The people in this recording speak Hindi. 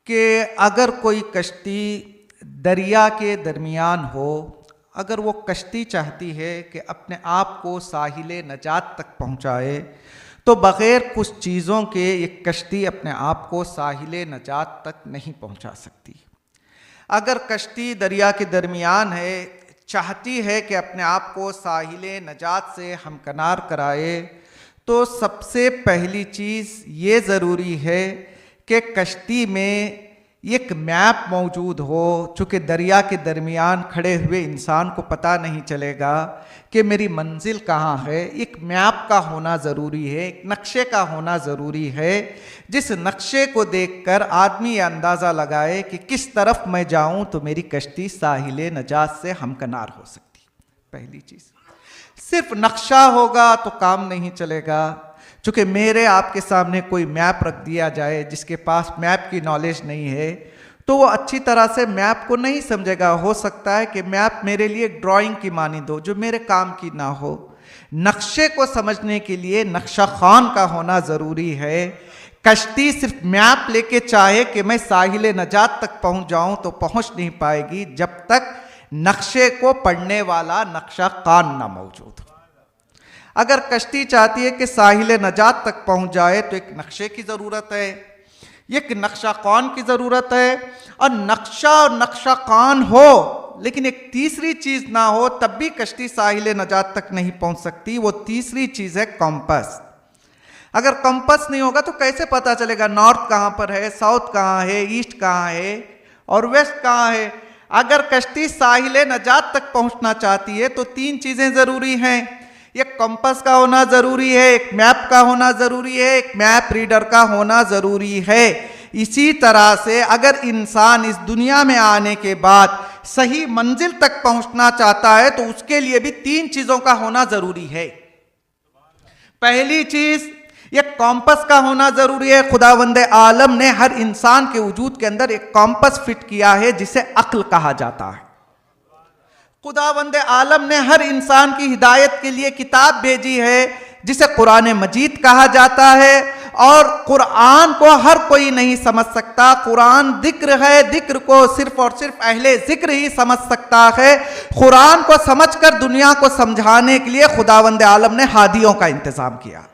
कि अगर कोई कश्ती दरिया के दरमियान हो, अगर वो कश्ती चाहती है कि अपने आप को साहिल नजात तक पहुंचाए, तो बग़ैर कुछ चीज़ों के एक कश्ती अपने आप को साहिल नजात तक नहीं पहुंचा सकती। अगर कश्ती दरिया के दरमियान है, चाहती है कि अपने आप को साहिल नजात से हमकिनार कराए, तो सबसे पहली चीज़ ये ज़रूरी है कि कश्ती में एक मैप मौजूद हो। चूँकि दरिया के दरमियान खड़े हुए इंसान को पता नहीं चलेगा कि मेरी मंजिल कहाँ है, एक मैप का होना ज़रूरी है, एक नक्शे का होना ज़रूरी है, जिस नक्शे को देखकर आदमी ये अंदाज़ा लगाए कि किस तरफ मैं जाऊँ तो मेरी कश्ती साहिल नजात से हमकिनार हो सकती। पहली चीज़, सिर्फ नक्शा होगा तो काम नहीं चलेगा। चूँकि मेरे आपके सामने कोई मैप रख दिया जाए, जिसके पास मैप की नॉलेज नहीं है, तो वो अच्छी तरह से मैप को नहीं समझेगा। हो सकता है कि मैप मेरे लिए ड्राइंग की मानी दो, जो मेरे काम की ना हो। नक्शे को समझने के लिए नक्शा खान का होना ज़रूरी है। कश्ती सिर्फ मैप लेके चाहे कि मैं साहिल नजात तक पहुंच जाऊं, तो पहुंच नहीं पाएगी जब तक नक्शे को पढ़ने वाला नक्शा खान ना मौजूद हो। अगर कश्ती चाहती है कि साहिल नजात तक पहुंच जाए, तो एक नक्शे की ज़रूरत है, एक नक्शा खान की ज़रूरत है। और नक्शा और नक्शा खान हो, लेकिन एक तीसरी चीज़ ना हो, तब भी कश्ती साहिल नजात तक नहीं पहुंच सकती। वो तीसरी चीज़ है कंपास। अगर कंपास नहीं होगा तो कैसे पता चलेगा नॉर्थ कहाँ पर है, साउथ कहाँ है, ईस्ट कहाँ है और वेस्ट कहाँ है। अगर कश्ती साहिल नजात तक पहुंचना चाहती है तो तीन चीज़ें ज़रूरी हैं। एक कंपास का होना ज़रूरी है, एक मैप का होना ज़रूरी है, एक मैप रीडर का होना ज़रूरी है। इसी तरह से अगर इंसान इस दुनिया में आने के बाद सही मंजिल तक पहुंचना चाहता है, तो उसके लिए भी तीन चीज़ों का होना ज़रूरी है। पहली चीज़, एक कॉम्पस का होना ज़रूरी है। खुदावंद आलम ने हर इंसान के वजूद के अंदर एक कॉम्पस फिट किया है, जिसे अक्ल कहा जाता है। खुदावंद आलम ने हर इंसान की हिदायत के लिए किताब भेजी है, जिसे कुरान मजीद कहा जाता है। और कुरान को हर कोई नहीं समझ सकता। कुरान जिक्र है, जिक्र को सिर्फ और सिर्फ अहले जिक्र ही समझ सकता है। कुरान को समझकर दुनिया को समझाने के लिए खुदावंद आलम ने हादियों का इंतजाम किया।